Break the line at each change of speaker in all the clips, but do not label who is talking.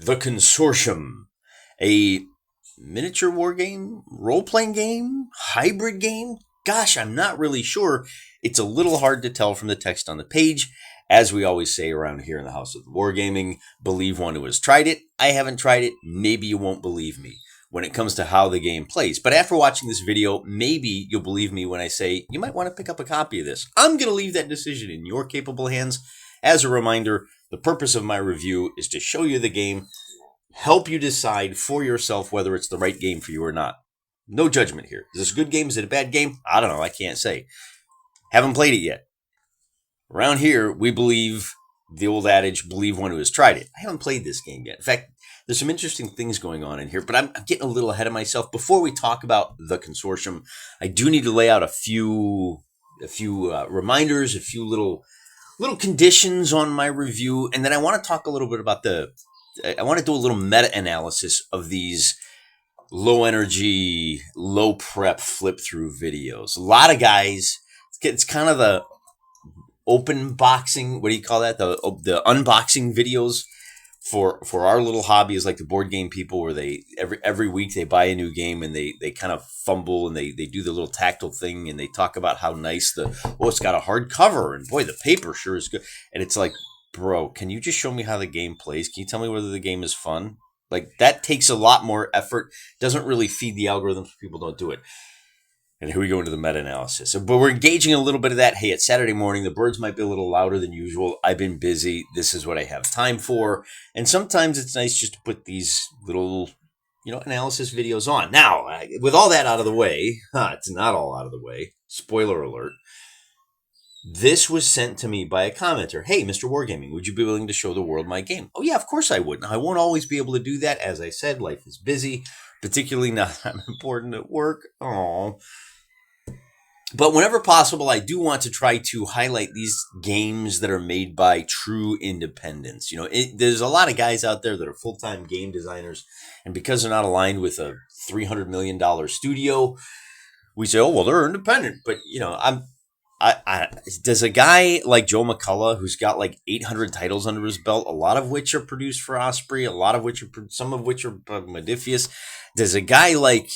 The Consortium, a miniature war game, role-playing game, hybrid game. Gosh, I'm not really sure. It's a little hard to tell from the text on the page. As we always say around here in the House of Wargaming, believe one who has tried it. I haven't tried it. Maybe you won't believe me when it comes to how the game plays. But after watching this video, maybe you'll believe me when I say you might want to pick up a copy of this. I'm going to leave that decision in your capable hands. As a reminder, the purpose of my review is to show you the game, help you decide for yourself whether it's the right game for you or not. No judgment here. Is this a good game? Is it a bad game? I don't know. I can't say. Haven't played it yet. Around here, we believe the old adage, believe one who has tried it. I haven't played this game yet. In fact, there's some interesting things going on in here, but I'm getting a little ahead of myself. Before we talk about the Consortium, I do need to lay out a few reminders, a few little conditions on my review, and then I want to talk a little bit about I want to do a little meta-analysis of these low-energy, low-prep flip-through videos. A lot of guys, it's kind of the open boxing, what do you call that? The unboxing videos for our little hobby is like the board game people where they every week they buy a new game and they kind of fumble and they do the little tactile thing and they talk about how nice it's got a hard cover and boy, the paper sure is good. And it's like, bro, can you just show me how the game plays? Can you tell me whether the game is fun? Like that takes a lot more effort. Doesn't really feed the algorithms. People don't do it. And here we go into the meta-analysis. But we're engaging a little bit of that. Hey, it's Saturday morning. The birds might be a little louder than usual. I've been busy. This is what I have time for. And sometimes it's nice just to put these little, analysis videos on. Now, with all that out of the way, it's not all out of the way. Spoiler alert. This was sent to me by a commenter. Hey, Mr. Wargaming, would you be willing to show the world my game? Oh, yeah, of course I would. Now, I won't always be able to do that. As I said, life is busy, particularly now that I'm important at work. Oh. But whenever possible, I do want to try to highlight these games that are made by true independents. There's a lot of guys out there that are full-time game designers, and because they're not aligned with a $300 million studio, we say, oh, well, they're independent. But, does a guy like Joe McCullough, who's got like 800 titles under his belt, a lot of which are produced for Osprey, some of which are Modifius, does a guy like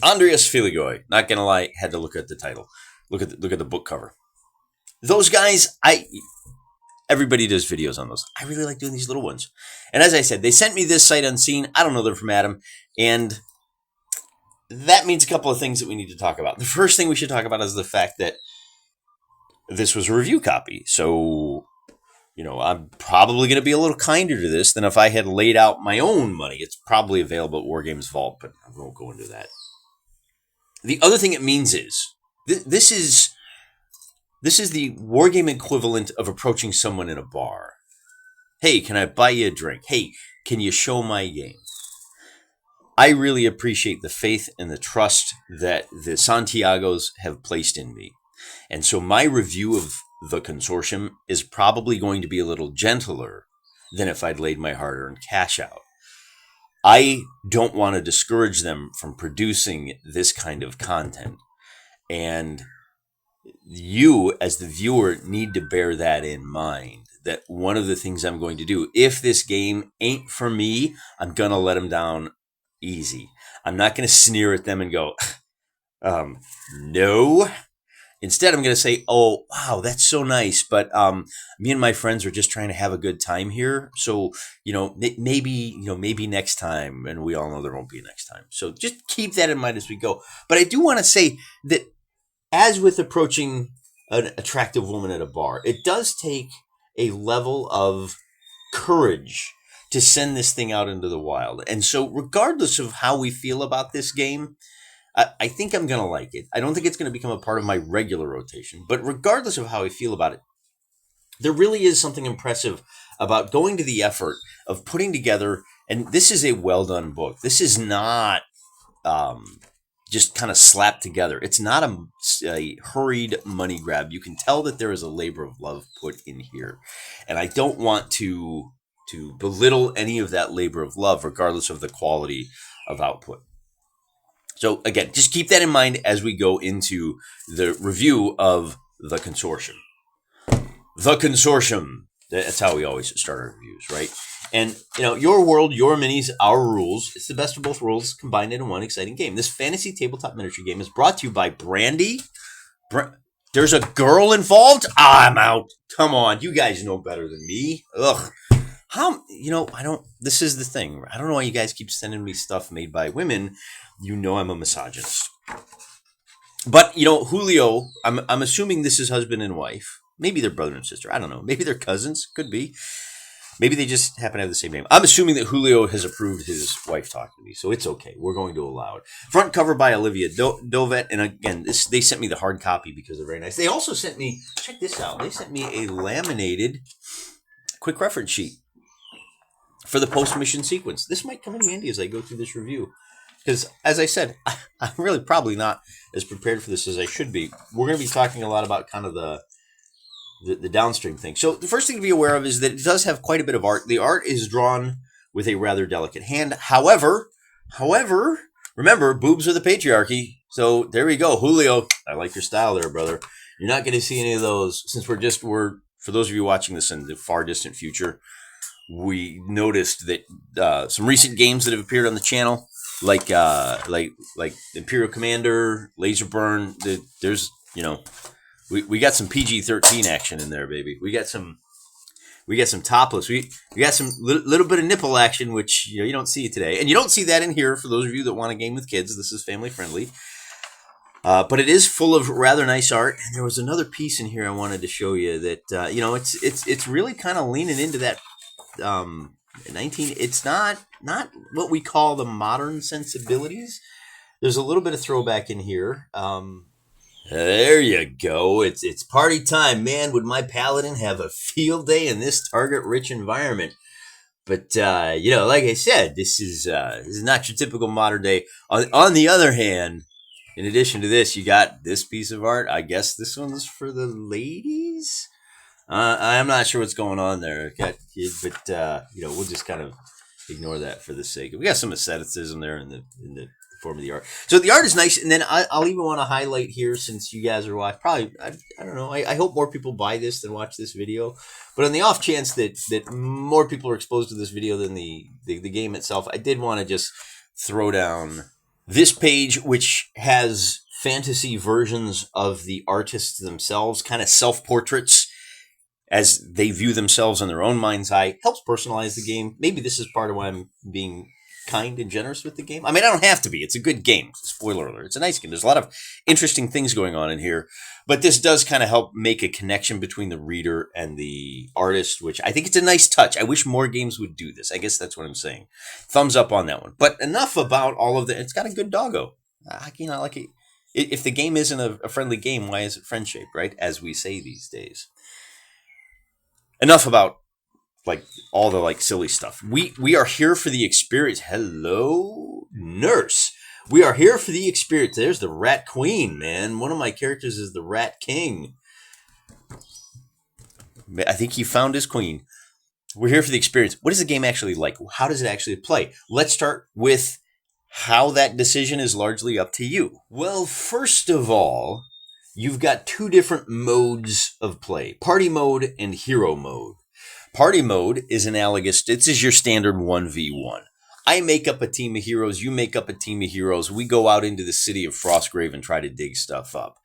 Andreas Filigoy, not gonna lie, had to look at the title, look at the book cover. Those guys, everybody does videos on those. I really like doing these little ones. And as I said, they sent me this sight unseen. I don't know they're from Adam, and that means a couple of things that we need to talk about. The first thing we should talk about is the fact that this was a review copy. So, I'm probably going to be a little kinder to this than if I had laid out my own money. It's probably available at Wargames Vault, but I won't go into that. The other thing it means is, this is the Wargame equivalent of approaching someone in a bar. Hey, can I buy you a drink? Hey, can you show my game? I really appreciate the faith and the trust that the Santiagos have placed in me. And so my review of the Consortium is probably going to be a little gentler than if I'd laid my hard-earned cash out. I don't want to discourage them from producing this kind of content. And you, as the viewer, need to bear that in mind. That one of the things I'm going to do, if this game ain't for me, I'm going to let them down easy. I'm not going to sneer at them and go, no. Instead, I'm going to say, oh, wow, that's so nice. But me and my friends are just trying to have a good time here. So, maybe next time. And we all know there won't be a next time. So just keep that in mind as we go. But I do want to say that as with approaching an attractive woman at a bar, it does take a level of courage to send this thing out into the wild. And so regardless of how we feel about this game, I think I'm going to like it. I don't think it's going to become a part of my regular rotation. But regardless of how I feel about it, there really is something impressive about going to the effort of putting together, and this is a well-done book. This is not just kind of slapped together. It's not a hurried money grab. You can tell that there is a labor of love put in here. And I don't want to belittle any of that labor of love, regardless of the quality of output. So again, just keep that in mind as we go into the review of the Consortium. The Consortium. That's how we always start our reviews, right? And, your world, your minis, our rules. It's the best of both worlds combined into one exciting game. This fantasy tabletop miniature game is brought to you by Brandy. There's a girl involved? I'm out. Come on. You guys know better than me. Ugh. This is the thing. I don't know why you guys keep sending me stuff made by women. I'm a misogynist. But, Julio, I'm assuming this is husband and wife. Maybe they're brother and sister. I don't know. Maybe they're cousins. Could be. Maybe they just happen to have the same name. I'm assuming that Julio has approved his wife talking to me, so it's okay. We're going to allow it. Front cover by Olivia Dovet. And again, they sent me the hard copy because they're very nice. They also sent me, check this out, they sent me a laminated quick reference sheet for the post-mission sequence. This might come in handy as I go through this review. Because, as I said, I'm really probably not as prepared for this as I should be. We're going to be talking a lot about kind of the downstream thing. So the first thing to be aware of is that it does have quite a bit of art. The art is drawn with a rather delicate hand. However, remember, boobs are the patriarchy. So there we go. Julio, I like your style there, brother. You're not going to see any of those since we're for those of you watching this in the far distant future, we noticed that some recent games that have appeared on the channel, like Imperial Commander, Laser Burn, there's, we got some PG-13 action in there, baby. We got some topless. We got some little bit of nipple action, which you don't see today, and you don't see that in here. For those of you that want a game with kids, this is family friendly. But it is full of rather nice art. And there was another piece in here I wanted to show you that it's really kind of leaning into that 19. It's not what we call the modern sensibilities. There's a little bit of throwback in here. There you go. It's party time, man. Would my paladin have a field day in this target-rich environment? But like I said, this is not your typical modern day. On the other hand, in addition to this, you got this piece of art. I guess this one's for the ladies. I'm not sure what's going on there, but we'll just kind of ignore that for the sake of. We got some asceticism there in the form of the art. So the art is nice, and then I'll even want to highlight here, since you guys are watching. Probably, I don't know. I hope more people buy this than watch this video. But on the off chance that more people are exposed to this video than the game itself, I did want to just throw down this page, which has fantasy versions of the artists themselves, kind of self-portraits as they view themselves in their own mind's eye. Helps personalize the game. Maybe this is part of why I'm being kind and generous with the game. I mean, I don't have to be. It's a good game. Spoiler alert. It's a nice game. There's a lot of interesting things going on in here. But this does kind of help make a connection between the reader and the artist, which I think it's a nice touch. I wish more games would do this. I guess that's what I'm saying. Thumbs up on that one. But enough about all of that. It's got a good doggo. How can you not like it? If the game isn't a friendly game, why is it friend-shaped, right? As we say these days. Enough about all the silly stuff. We are here for the experience. Hello, nurse. We are here for the experience. There's the Rat Queen, man. One of my characters is the Rat King. I think he found his queen. We're here for the experience. What is the game actually like? How does it actually play? Let's start with how that decision is largely up to you. Well, first of all, you've got two different modes of play. Party mode and hero mode. Party mode is analogous. This is your standard 1v1. I make up a team of heroes. You make up a team of heroes. We go out into the city of Frostgrave and try to dig stuff up.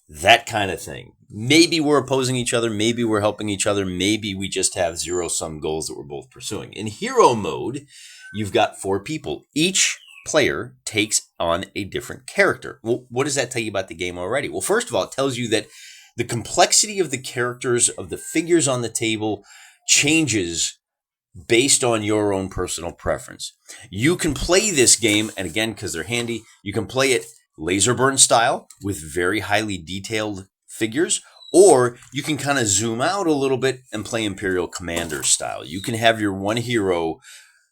That kind of thing. Maybe we're opposing each other. Maybe we're helping each other. Maybe we just have zero-sum goals that we're both pursuing. In hero mode, you've got 4 people. Each player takes on a different character. Well, what does that tell you about the game already? Well, first of all, it tells you that the complexity of the characters, of the figures on the table, changes based on your own personal preference. You can play this game, and again, because they're handy, you can play it laser burn style with very highly detailed figures, or you can kind of zoom out a little bit and play Imperial Commander style. You can have your one hero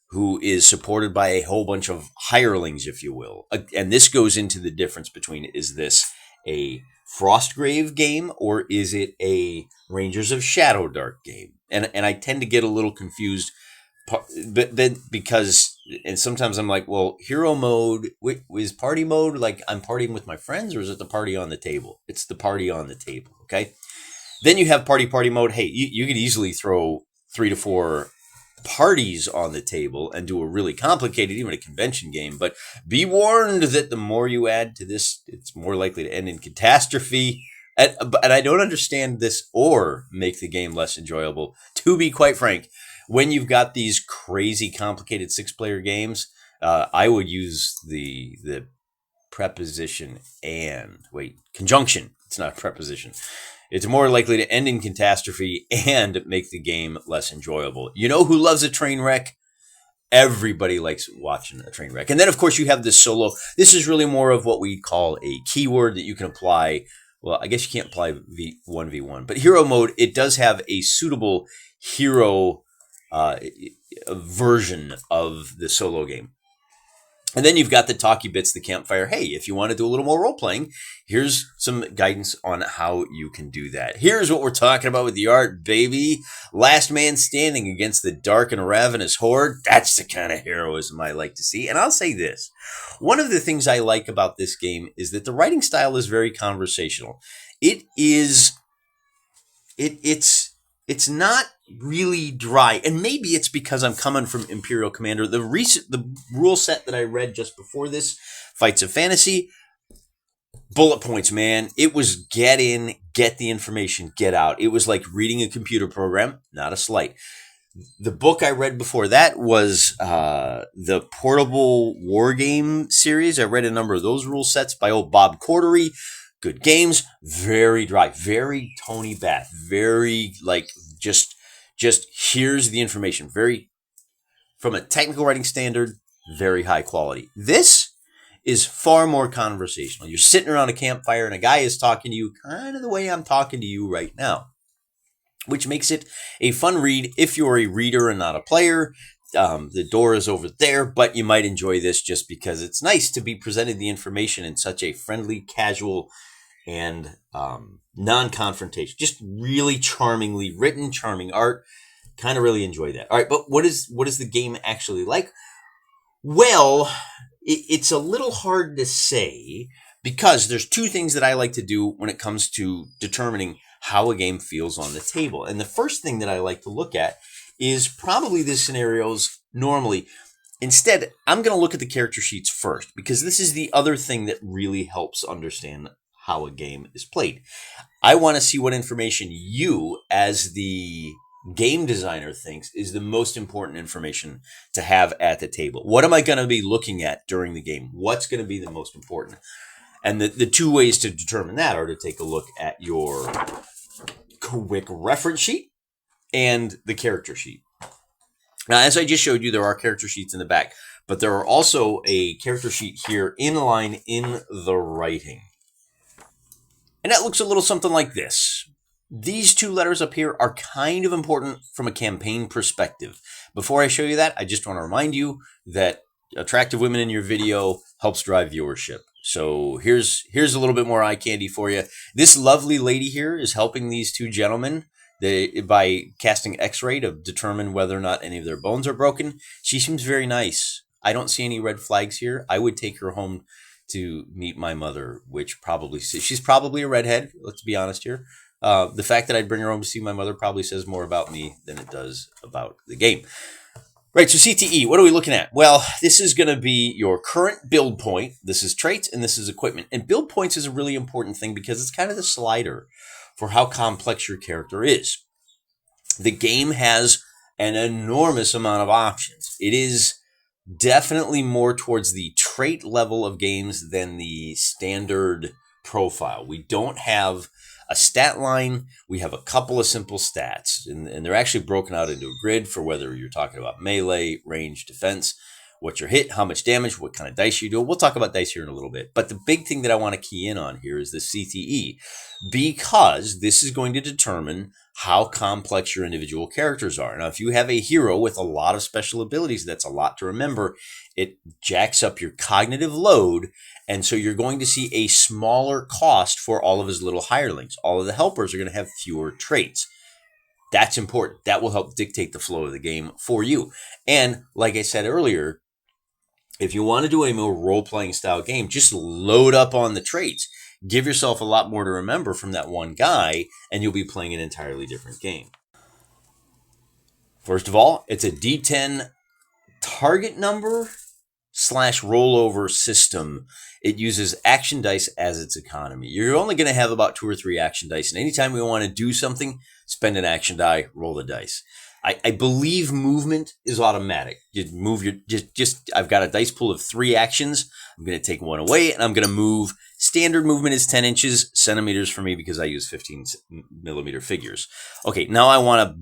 who is supported by a whole bunch of hirelings, if you will. And this goes into the difference between, is this a Frostgrave game or is it a Rangers of Shadowdark game? And I tend to get a little confused, but then because, and sometimes I'm like, well, hero mode is party mode like I'm partying with my friends, or is it the party on the table? It's the party on the table, okay? Then you have party mode. Hey, you could easily throw 3 to 4 parties on the table and do a really complicated, even a convention game. But be warned that the more you add to this, it's more likely to end in catastrophe. And I don't understand this or make the game less enjoyable. To be quite frank, when you've got these crazy complicated 6-player games, I would use the preposition and conjunction. It's not a preposition. It's more likely to end in catastrophe and make the game less enjoyable. You know who loves a train wreck? Everybody likes watching a train wreck. And then, of course, you have this solo. This is really more of what we call a keyword that you can apply. Well, I guess you can't apply 1v1, but hero mode, it does have a suitable hero version of the solo game. And then you've got the talky bits, the campfire. Hey, if you want to do a little more role playing, here's some guidance on how you can do that. Here's what we're talking about with the art, baby. Last man standing against the dark and ravenous horde. That's the kind of heroism I like to see. And I'll say this. One of the things I like about this game is that the writing style is very conversational. It's not really dry, and maybe it's because I'm coming from Imperial Commander. The rule set that I read just before this, Fights of Fantasy, bullet points, man. It was get in, get the information, get out. It was like reading a computer program, not a slight. The book I read before that was the Portable Wargame series. I read a number of those rule sets by old Bob Cordery. Good games, very dry, very Tony Bath, very like just here's the information. Very, from a technical writing standard, very high quality. This is far more conversational. You're sitting around a campfire and a guy is talking to you kind of the way I'm talking to you right now, which makes it a fun read if you're a reader and not a player. The door is over there, but you might enjoy this just because it's nice to be presented the information in such a friendly, casual, and non-confrontation. Just really charmingly written, charming art. Kind of really enjoy that. All right, but what is the game actually like? Well, it's a little hard to say because there's two things that I like to do when it comes to determining how a game feels on the table. And the first thing that I like to look at is probably the scenarios normally. Instead, I'm going to look at the character sheets first because this is the other thing that really helps understand how a game is played. I want to see what information you, as the game designer, thinks is the most important information to have at the table. What am I going to be looking at during the game? What's going to be the most important? And the two ways to determine that are to take a look at your quick reference sheet and the character sheet. Now, as I just showed you, there are character sheets in the back, but there are also a character sheet here in line in the writing. And that looks a little something like this. These two letters up here are kind of important from a campaign perspective. Before I show you that, I just want to remind you that attractive women in your video helps drive viewership. So here's a little bit more eye candy for you. This lovely lady here is helping these two gentlemen by casting X-ray to determine whether or not any of their bones are broken. She seems very nice. I don't see any red flags here. I would take her home to meet my mother, which probably she's probably a redhead. Let's be honest here. The fact that I'd bring her home to see my mother probably says more about me than it does about the game. Right, so CTE, what are we looking at? Well, this is going to be your current build point. This is traits, and this is equipment. And build points is a really important thing because it's kind of the slider for how complex your character is. The game has an enormous amount of options. It is definitely more towards the trait level of games than the standard profile. We don't have a stat line. We have a couple of simple stats, and they're actually broken out into a grid for whether you're talking about melee, range, defense, what your hit, how much damage, what kind of dice you do. We'll talk about dice here in a little bit. But the big thing that I want to key in on here is the CTE, because this is going to determine how complex your individual characters are. Now, if you have a hero with a lot of special abilities, that's a lot to remember. It jacks up your cognitive load, and so you're going to see a smaller cost for all of his little hirelings. All of the helpers are going to have fewer traits. That's important. That will help dictate the flow of the game for you. And like I said earlier, if you want to do a more role-playing style game, just load up on the traits. Give yourself a lot more to remember from that one guy, and you'll be playing an entirely different game. First of all, it's a D10 target number / rollover system. It uses action dice as its economy. You're only going to have about 2 or 3 action dice. And anytime we want to do something, spend an action die, roll the dice. I believe movement is automatic. You move your, I've got a dice pool of 3 actions. I'm going to take one away and I'm going to move. Standard movement is 10 inches, centimeters for me because I use 15 millimeter figures. Okay, now I want to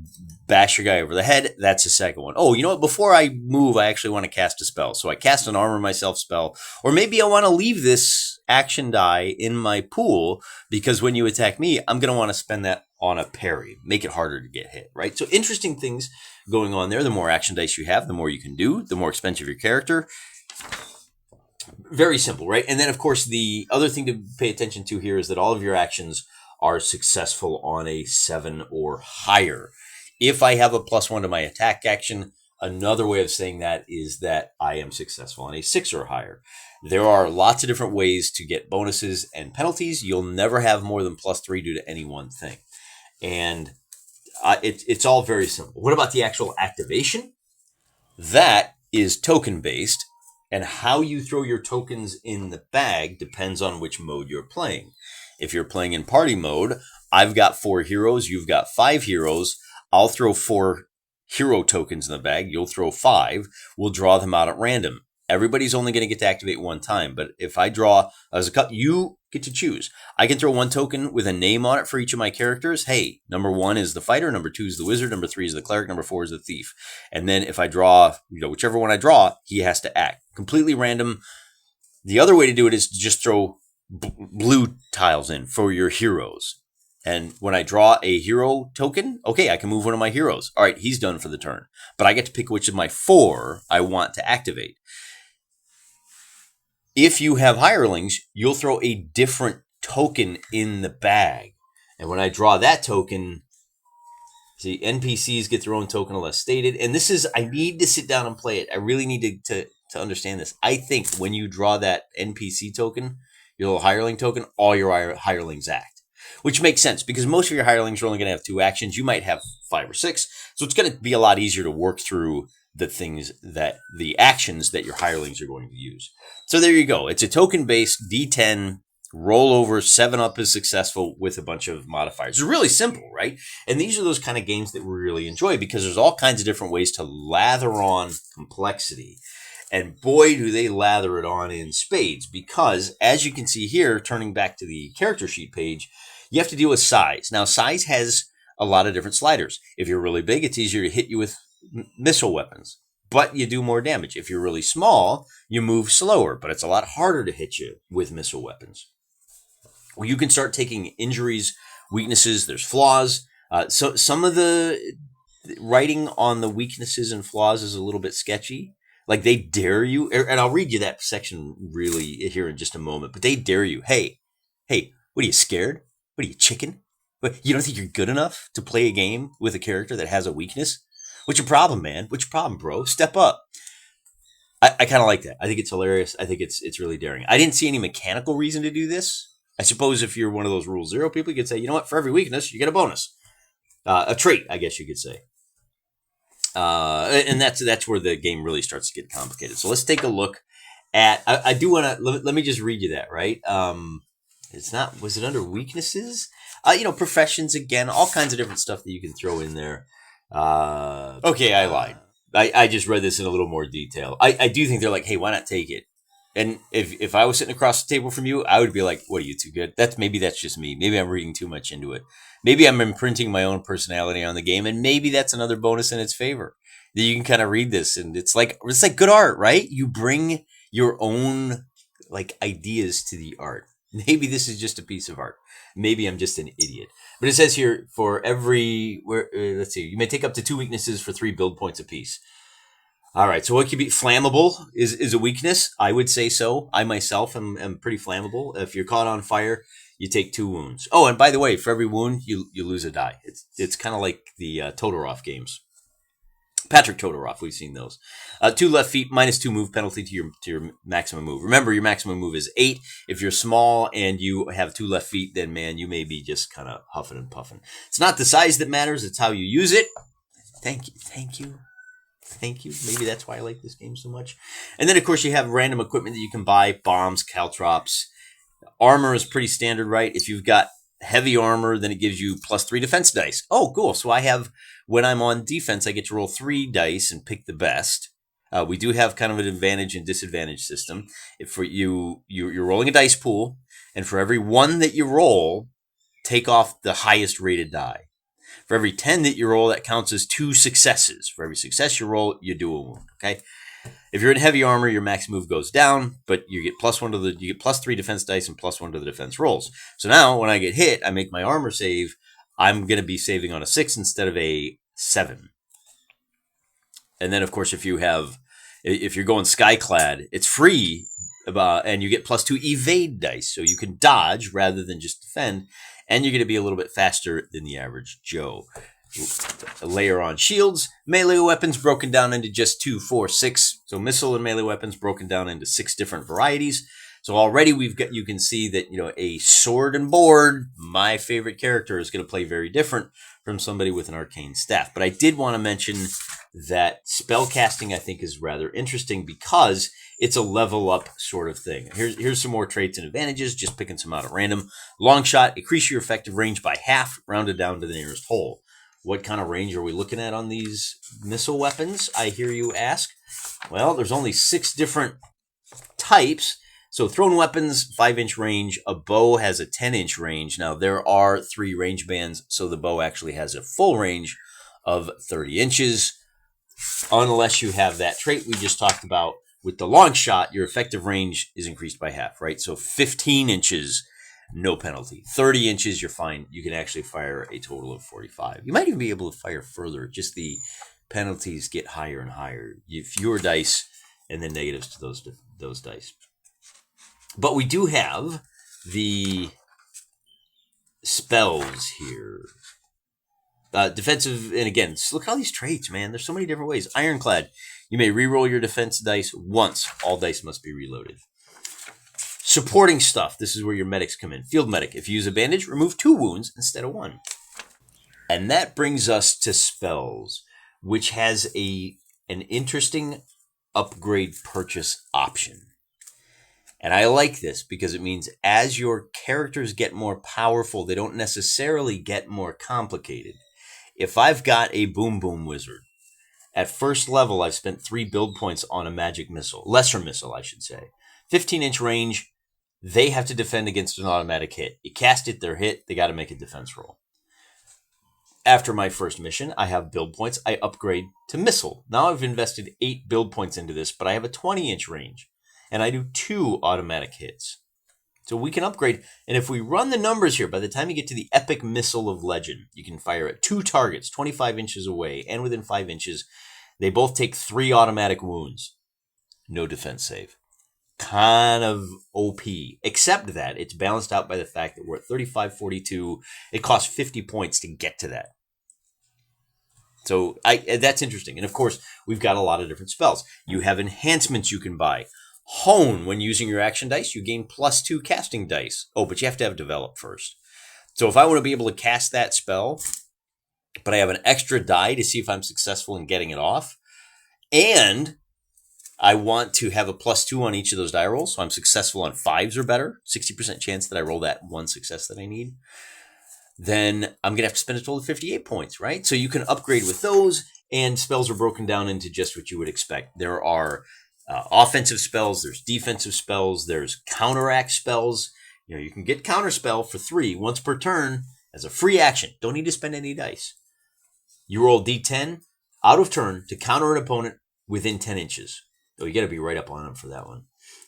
bash your guy over the head. That's the second one. Oh, you know what? Before I move, I actually want to cast a spell. So I cast an armor myself spell. Or maybe I want to leave this action die in my pool because when you attack me, I'm going to want to spend that on a parry. Make it harder to get hit, right? So interesting things going on there. The more action dice you have, the more you can do, the more expensive your character. Very simple, right? And then, of course, the other thing to pay attention to here is that all of your actions are successful on a 7 or higher. If I have a +1 to my attack action, another way of saying that is that I am successful on a 6 or higher. There are lots of different ways to get bonuses and penalties. You'll never have more than +3 due to any one thing. And it's all very simple. What about the actual activation? That is token-based. And how you throw your tokens in the bag depends on which mode you're playing. If you're playing in party mode, I've got 4 heroes, you've got 5 heroes. I'll throw 4 hero tokens in the bag. You'll throw 5. We'll draw them out at random. Everybody's only going to get to activate one time. But if I draw as a cut, you get to choose. I can throw 1 token with a name on it for each of my characters. Hey, number 1 is the fighter. Number 2 is the wizard. Number 3 is the cleric. Number 4 is the thief. And then if I draw, whichever one I draw, he has to act. Completely random. The other way to do it is to just throw blue tiles in for your heroes. And when I draw a hero token, okay, I can move one of my heroes. All right, he's done for the turn. But I get to pick which of my 4 I want to activate. If you have hirelings, you'll throw a different token in the bag. And when I draw that token, see, NPCs get their own token unless stated. And this is, I need to sit down and play it. I really need to understand this. I think when you draw that NPC token, your little hireling token, all your hirelings act. Which makes sense because most of your hirelings are only going to have 2 actions. You might have 5 or 6. So it's going to be a lot easier to work through the actions that your hirelings are going to use. So there you go. It's a token-based D10 rollover. 7-up is successful with a bunch of modifiers. It's really simple, right? And these are those kind of games that we really enjoy because there's all kinds of different ways to lather on complexity. And boy, do they lather it on in spades because, as you can see here, turning back to the character sheet page, you have to deal with size. Now, size has a lot of different sliders. If you're really big, it's easier to hit you with missile weapons, but you do more damage. If you're really small, you move slower, but it's a lot harder to hit you with missile weapons. Well, you can start taking injuries, weaknesses, there's flaws. So some of the writing on the weaknesses and flaws is a little bit sketchy. Like they dare you, and I'll read you that section really here in just a moment, but they dare you. Hey, what are you, scared? What are you, chicken? What, you don't think you're good enough to play a game with a character that has a weakness? What's your problem, man? What's your problem, bro? Step up. I kind of like that. I think it's hilarious. I think it's really daring. I didn't see any mechanical reason to do this. I suppose if you're one of those Rule 0 people, you could say, you know what? For every weakness, you get a bonus. A trait, I guess you could say. And that's where the game really starts to get complicated. So let's take a look at. I do want to let me just read you that, right? It's not. Was it under weaknesses? Professions again. All kinds of different stuff that you can throw in there. Okay, I lied. I just read this in a little more detail. I do think they're like, hey, why not take it? And if I was sitting across the table from you, I would be like, what are you, too good? Maybe that's just me. Maybe I'm reading too much into it. Maybe I'm imprinting my own personality on the game, and maybe that's another bonus in its favor. That you can kind of read this, and it's like good art, right? You bring your own ideas to the art. Maybe this is just a piece of art. Maybe I'm just an idiot. But it says here, for every, let's see, you may take up to 2 weaknesses for 3 build points apiece. All right, so what could be flammable is a weakness. I would say so. I myself am pretty flammable. If you're caught on fire, you take 2 wounds. Oh, and by the way, for every wound, you lose a die. It's kind of like the Todorov games. Patrick Todorov, we've seen those. 2 left feet, -2 move penalty to your maximum move. Remember, your maximum move is 8. If you're small and you have 2 left feet, then man, you may be just kind of huffing and puffing. It's not the size that matters; it's how you use it. Thank you. Thank you. Thank you. Maybe that's why I like this game so much. And then, of course, you have random equipment that you can buy. Bombs, caltrops. Armor is pretty standard, right? If you've got heavy armor, then it gives you +3 defense dice. Oh, cool. So I have, when I'm on defense, I get to roll 3 dice and pick the best. We do have kind of an advantage and disadvantage system. If for you're rolling a dice pool, and for every 1 that you roll, take off the highest rated die. For every 10 that you roll, that counts as 2 successes. For every success you roll, you do a wound. Okay. If you're in heavy armor, your max move goes down, but you get you get +3 defense dice and +1 to the defense rolls. So now when I get hit, I make my armor save. I'm going to be saving on a 6 instead of a 7. And then, of course, if you're going skyclad, it's free, and you get +2 evade dice, so you can dodge rather than just defend, and you're going to be a little bit faster than the average Joe. Layer on shields, melee weapons broken down into just 2, 4, 6. So missile and melee weapons broken down into 6 different varieties. So already you can see that, a sword and board, my favorite character, is going to play very different from somebody with an arcane staff. But I did want to mention that spellcasting, I think, is rather interesting because it's a level up sort of thing. Here's some more traits and advantages, just picking some out at random. Long shot, increase your effective range by half, rounded down to the nearest hole. What kind of range are we looking at on these missile weapons, I hear you ask? Well, there's only 6 different types. So thrown weapons, 5-inch range. A bow has a 10-inch range. Now, there are 3 range bands, so the bow actually has a full range of 30 inches. Unless you have that trait we just talked about. With the long shot, your effective range is increased by half, right? So 15 inches, no penalty. 30 inches, you're fine. You can actually fire a total of 45. You might even be able to fire further. Just the penalties get higher and higher. Fewer dice and then negatives to those dice. But we do have the spells here. Defensive, and again, look at all these traits, man. There's so many different ways. Ironclad. You may reroll your defense dice once. All dice must be reloaded. Supporting stuff. This is where your medics come in. Field medic. If you use a bandage, remove 2 wounds instead of 1. And that brings us to spells, which has an interesting upgrade purchase option. And I like this because it means as your characters get more powerful, they don't necessarily get more complicated. If I've got a Boom Boom Wizard, at first level, I've spent 3 build points on a magic missile. Lesser missile, I should say. 15-inch range, they have to defend against an automatic hit. You cast it, they're hit, they got to make a defense roll. After my first mission, I have build points. I upgrade to missile. Now I've invested 8 build points into this, but I have a 20-inch range. And I do 2 automatic hits. So we can upgrade. And if we run the numbers here, by the time you get to the Epic Missile of Legend, you can fire at 2 targets, 25 inches away, and within 5 inches. They both take 3 automatic wounds. No defense save. Kind of OP. Except that it's balanced out by the fact that we're at 35-42. It costs 50 points to get to that. So that's interesting. And of course, we've got a lot of different spells. You have enhancements you can buy. Hone, when using your action dice, you gain +2 casting dice. Oh, but you have to have develop first. So if I want to be able to cast that spell, but I have an extra die to see if I'm successful in getting it off, and I want to have a +2 on each of those die rolls, so I'm successful on 5s or better, 60% chance that I roll that 1 success that I need, then I'm going to have to spend a total of 58 points, right? So you can upgrade with those, and spells are broken down into just what you would expect. There are offensive spells, there's defensive spells, there's counteract spells. You can get counterspell for 3 once per turn as a free action. Don't need to spend any dice. You roll D10 out of turn to counter an opponent within 10 inches. Oh, you got to be right up on them for that one.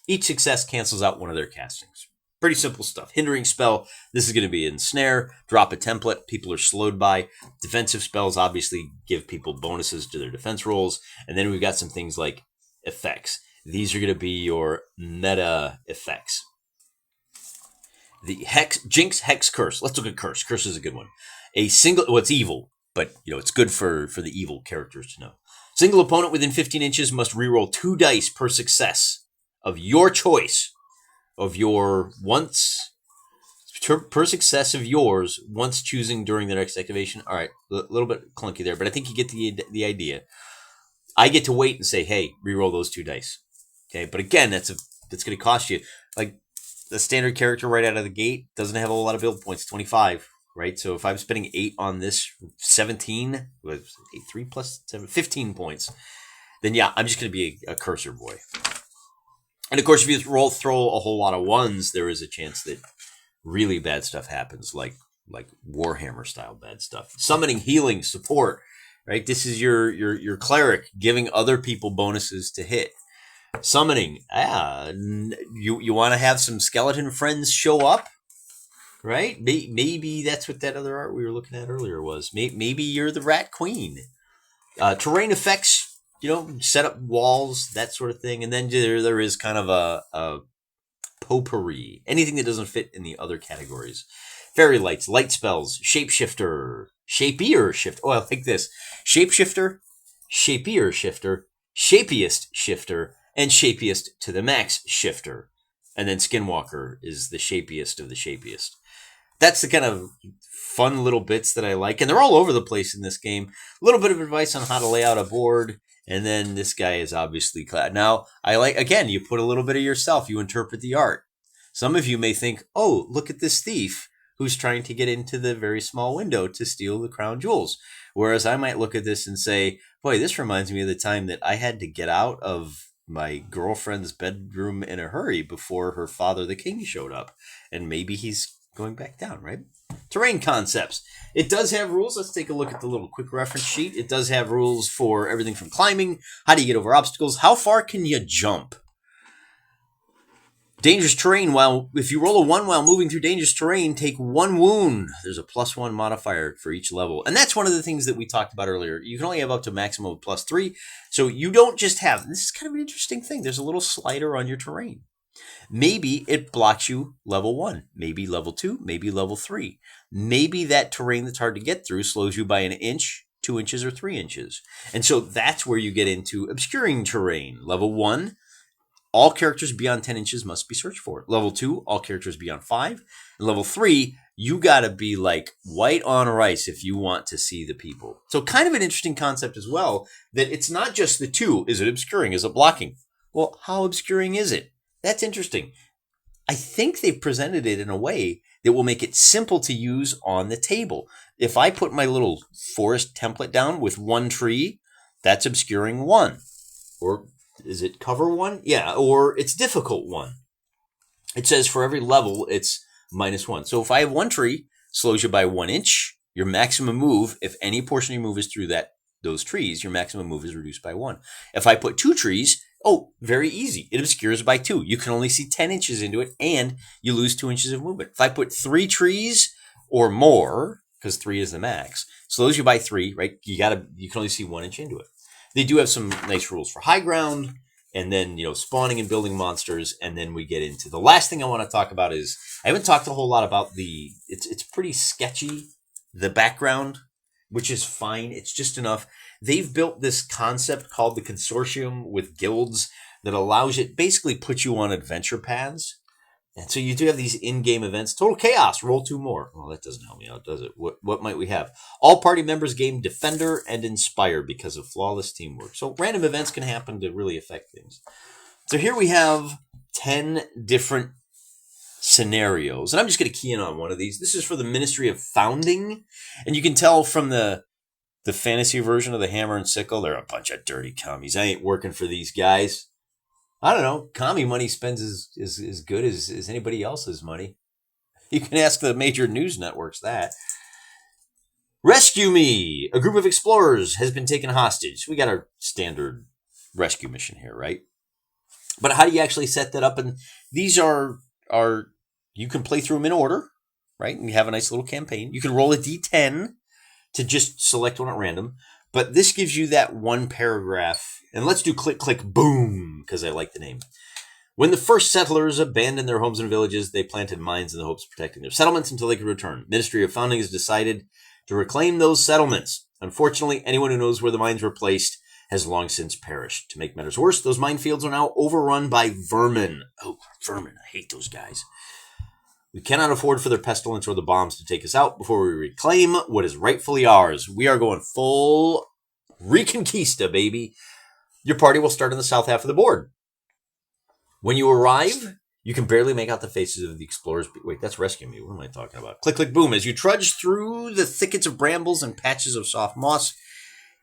Each success cancels out one of their castings. Pretty simple stuff. Hindering spell, this is going to be ensnare. Drop a template, people are slowed by. Defensive spells obviously give people bonuses to their defense rolls. And then we've got some things like effects. These are going to be your meta effects. The Jinx, Hex, Curse. Let's look at Curse. Curse is a good one. It's evil, but it's good for the evil characters to know. Single opponent within 15 inches must reroll 2 dice per success of your choice of your once per success of yours once choosing during the next activation. All right, a little bit clunky there, but I think you get the idea. I get to wait and say, hey, reroll those 2 dice. Okay, but again, that's going to cost you. Like, the standard character right out of the gate doesn't have a whole lot of build points, 25, right? So if I'm spending 8 on this 17, 8, 3 plus 7, 15 points, then yeah, I'm just going to be a cursor boy. And of course, if you throw a whole lot of 1s, there is a chance that really bad stuff happens, like Warhammer style bad stuff. Summoning, healing, support, right? This is your cleric giving other people bonuses to hit. Summoning, you want to have some skeleton friends show up, right? Maybe that's what that other art we were looking at earlier was. Maybe you're the Rat Queen. Terrain effects, set up walls, that sort of thing. And then there is kind of a potpourri, anything that doesn't fit in the other categories. Fairy lights, light spells, shapeshifter, shapier shift. Oh, I like this. Shapeshifter, shapier shifter, shapiest shifter, and shapiest to the max shifter. And then Skinwalker is the shapiest of the shapiest. That's the kind of fun little bits that I like. And they're all over the place in this game. A little bit of advice on how to lay out a board. And then this guy is obviously clad. Now, I like, again, you put a little bit of yourself. You interpret the art. Some of you may think, oh, look at this thief who's trying to get into the very small window to steal the crown jewels. Whereas I might look at this and say, boy, this reminds me of the time that I had to get out of my girlfriend's bedroom in a hurry before her father, the king, showed up. And maybe he's going back down, right? Terrain concepts. It does have rules. Let's take a look at the little quick reference sheet. It does have rules for everything from climbing. How do you get over obstacles? How far can you jump? Dangerous terrain. If you roll a 1 while moving through dangerous terrain, take 1 wound. There's a +1 modifier for each level. And that's one of the things that we talked about earlier. You can only have up to a maximum of +3. So you don't just have, this is kind of an interesting thing. There's a little slider on your terrain. Maybe it blocks you level 1, maybe level 2, maybe level 3. Maybe that terrain that's hard to get through slows you by 1 inch, 2 inches, or 3 inches. And so that's where you get into obscuring terrain. Level 1, all characters beyond 10 inches must be searched for. Level 2, all characters beyond 5. And level 3, you got to be like white on rice if you want to see the people. So kind of an interesting concept as well, that it's not just the 2. Is it obscuring? Is it blocking? Well, how obscuring is it? That's interesting. I think they've presented it in a way that will make it simple to use on the table. If I put my little forest template down with 1 tree, that's obscuring 1. Or is it cover 1? Yeah, or it's difficult 1. It says for every level, it's -1. So if I have 1 tree, slows you by 1 inch, your maximum move, if any portion of your move is through those trees, your maximum move is reduced by 1. If I put 2 trees, oh, very easy. It obscures by 2. You can only see 10 inches into it, and you lose 2 inches of movement. If I put 3 trees or more, because 3 is the max, slows you by 3, right? You can only see 1 inch into it. They do have some nice rules for high ground, and then, spawning and building monsters, and then we get into the last thing I want to talk about is, I haven't talked a whole lot about it's pretty sketchy, the background, which is fine. It's just enough. They've built this concept called the Consortium with guilds that allows it, basically puts you on adventure paths. And so you do have these in-game events. Total chaos, roll 2 more. Well, that doesn't help me out, does it? What might we have? All party members gain Defender and Inspire because of flawless teamwork. So random events can happen to really affect things. So here we have 10 different scenarios. And I'm just going to key in on one of these. This is for the Ministry of Founding. And you can tell from the fantasy version of the Hammer and Sickle, they're a bunch of dirty commies. I ain't working for these guys. I don't know. Commie money spends as good as anybody else's money. You can ask the major news networks that. Rescue me! A group of explorers has been taken hostage. We got our standard rescue mission here, right? But how do you actually set that up? And these are you can play through them in order, right? And you have a nice little campaign. You can roll a d10 to just select one at random. But this gives you that 1 paragraph. And let's do click, click, boom, because I like the name. When the first settlers abandoned their homes and villages, they planted mines in the hopes of protecting their settlements until they could return. Ministry of Founding has decided to reclaim those settlements. Unfortunately, anyone who knows where the mines were placed has long since perished. To make matters worse, those minefields are now overrun by vermin. Oh, vermin. I hate those guys. We cannot afford for their pestilence or the bombs to take us out before we reclaim what is rightfully ours. We are going full Reconquista, baby. Your party will start on the south half of the board. When you arrive, you can barely make out the faces of the explorers. Wait, that's Rescue Me. What am I talking about? Click, click, boom. As you trudge through the thickets of brambles and patches of soft moss,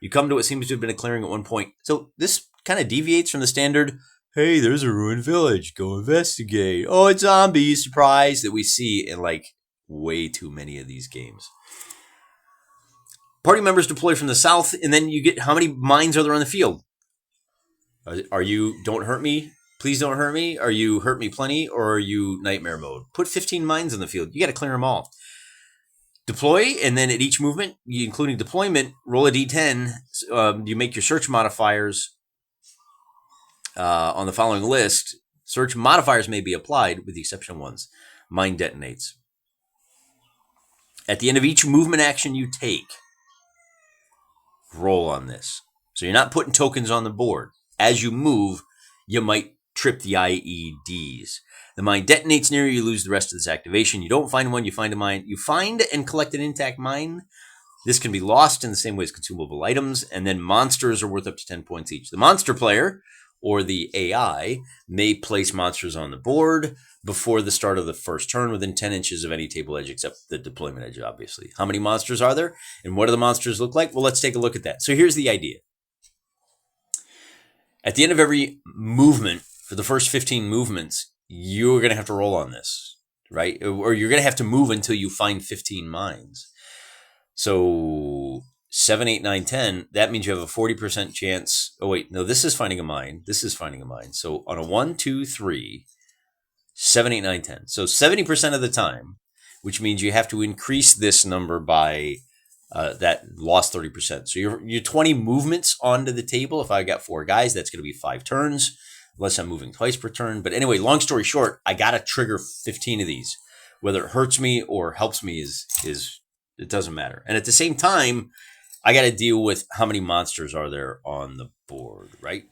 you come to what seems to have been a clearing at one point. So this kind of deviates from the standard, hey, there's a ruined village, go investigate. Oh, it's zombies, surprise, that we see in like way too many of these games. Party members deploy from the south, and then you get how many mines are there on the field? Are you don't hurt me? Please don't hurt me? Are you hurt me plenty, or are you nightmare mode? Put 15 mines on the field. You got to clear them all. Deploy, and then at each movement, including deployment, roll a d10. You make your search modifiers on the following list. Search modifiers may be applied, with the exception of ones. Mine detonates. At the end of each movement action you take, roll on this. So you're not putting tokens on the board. As you move, you might trip the IEDs. The mine detonates near you, you lose the rest of this activation. You don't find one, you find a mine. You find and collect an intact mine. This can be lost in the same way as consumable items, and then monsters are worth up to 10 points each. The monster player, or the AI, may place monsters on the board before the start of the first turn within 10 inches of any table edge except the deployment edge, obviously. How many monsters are there? And what do the monsters look like? Well, let's take a look at that. So here's the idea. At the end of every movement, for the first 15 movements, you're going to have to roll on this, right? Or you're going to have to move until you find 15 mines. So 7, 8, 9, 10, that means you have a 40% chance. Oh, wait, no, this is finding a mine. This is finding a mine. So on a 1, 2, 3, 7, 8, 9, 10. So 70% of the time, which means you have to increase this number by that lost 30%. So you're 20 movements onto the table. If I got 4 guys, that's going to be 5 turns, unless I'm moving twice per turn. But anyway, long story short, I got to trigger 15 of these. Whether it hurts me or helps me is it doesn't matter. And at the same time, I got to deal with how many monsters are there on the board, right?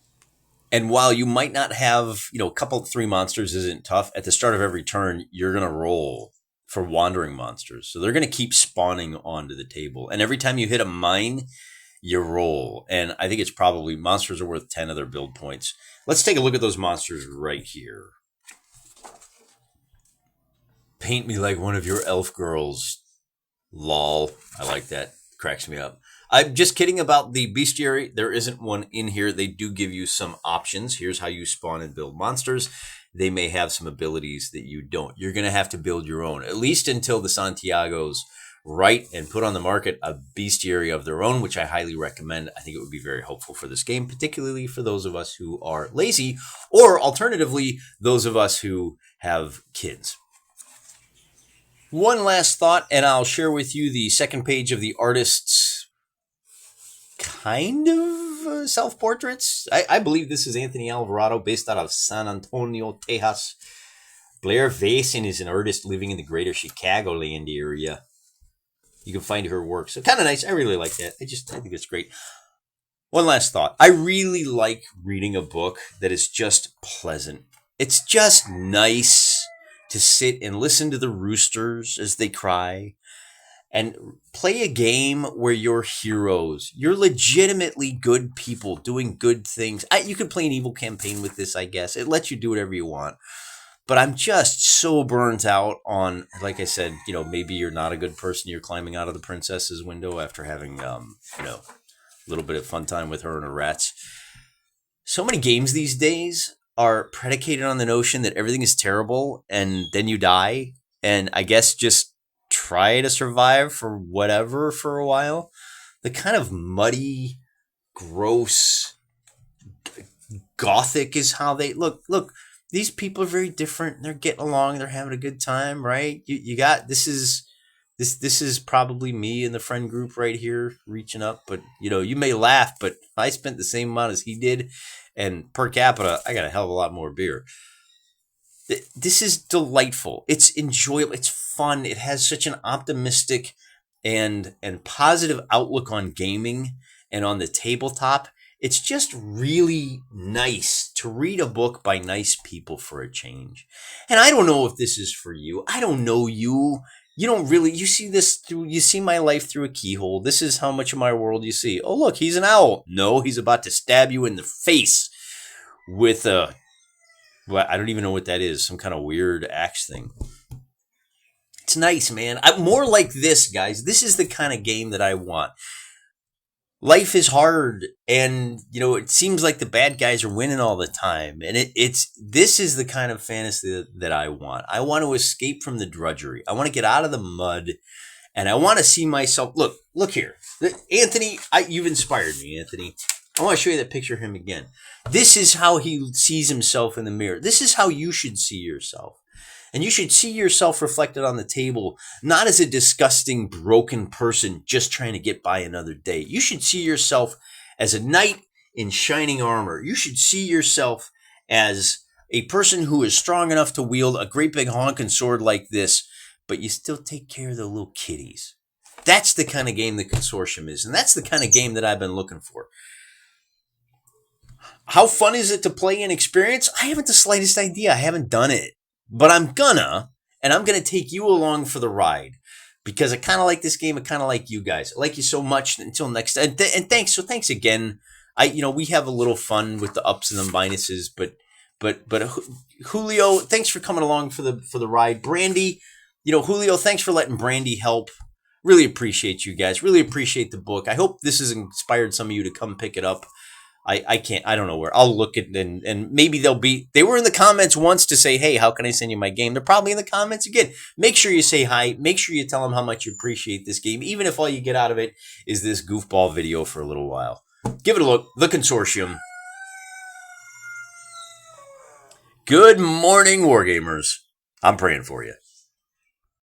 And while you might not have, a couple, 3 monsters isn't tough, at the start of every turn, you're going to roll for wandering monsters. So they're going to keep spawning onto the table. And every time you hit a mine, you roll. And I think it's probably monsters are worth 10 of their build points. Let's take a look at those monsters right here. Paint me like one of your elf girls. Lol. I like that. Cracks me up. I'm just kidding about the bestiary. There isn't one in here. They do give you some options. Here's how you spawn and build monsters. They may have some abilities that you don't. You're going to have to build your own, at least until the Santiago's write and put on the market a bestiary of their own, which I highly recommend. I think it would be very helpful for this game, particularly for those of us who are lazy, or alternatively, those of us who have kids. One last thought, and I'll share with you the second page of the artist's kind of self-portraits. I believe this is Anthony Alvarado, based out of San Antonio, Texas. Blair Vason is an artist living in the greater Chicagoland area. You can find her work. So kind of nice. I really like that. I think it's great. One last thought. I really like reading a book that is just pleasant. It's just nice to sit and listen to the roosters as they cry and play a game where you're heroes. You're legitimately good people doing good things. You could play an evil campaign with this, I guess. It lets you do whatever you want. But I'm just so burnt out on, like I said, maybe you're not a good person. You're climbing out of the princess's window after having, a little bit of fun time with her and her rats. So many games these days are predicated on the notion that everything is terrible and then you die. And I guess just try to survive for whatever for a while. The kind of muddy, gross, gothic is how they look. These people are very different. They're getting along. They're having a good time, right? You got this is probably me in the friend group right here reaching up. But you may laugh, but I spent the same amount as he did, and per capita, I got a hell of a lot more beer. This is delightful. It's enjoyable. It's fun. It has such an optimistic and positive outlook on gaming and on the tabletop. It's just really nice to to read a book by nice people for a change. And I don't know if this is for you. I don't know you. You don't really, you see this through, you see my life through a keyhole. This is how much of my world you see. Oh, look, he's an owl. No, he's about to stab you in the face with a, well, I don't even know what that is. Some kind of weird axe thing. It's nice, man. I'm more like this, guys. This is the kind of game that I want. Life is hard, and it seems like the bad guys are winning all the time. And this is the kind of fantasy that I want. I want to escape from the drudgery. I want to get out of the mud, and I want to see myself. Look here, Anthony. You've inspired me, Anthony. I want to show you that picture of him again. This is how he sees himself in the mirror. This is how you should see yourself. And you should see yourself reflected on the table, not as a disgusting, broken person just trying to get by another day. You should see yourself as a knight in shining armor. You should see yourself as a person who is strong enough to wield a great big honking sword like this, but you still take care of the little kitties. That's the kind of game the Consortium is, and that's the kind of game that I've been looking for. How fun is it to play and experience? I haven't the slightest idea. I haven't done it. But I'm gonna take you along for the ride because I kind of like this game. I kind of like you guys. I like you so much. Until next time, and thanks. So thanks again. We have a little fun with the ups and the minuses, but Julio, thanks for coming along for the ride. Brandy, Julio, thanks for letting Brandy help. Really appreciate you guys. Really appreciate the book. I hope this has inspired some of you to come pick it up. I don't know where. I'll look at and maybe they were in the comments once to say, hey, how can I send you my game? They're probably in the comments again. Make sure you say hi. Make sure you tell them how much you appreciate this game, even if all you get out of it is this goofball video for a little while. Give it a look. The Consortium. Good morning, Wargamers. I'm praying for you.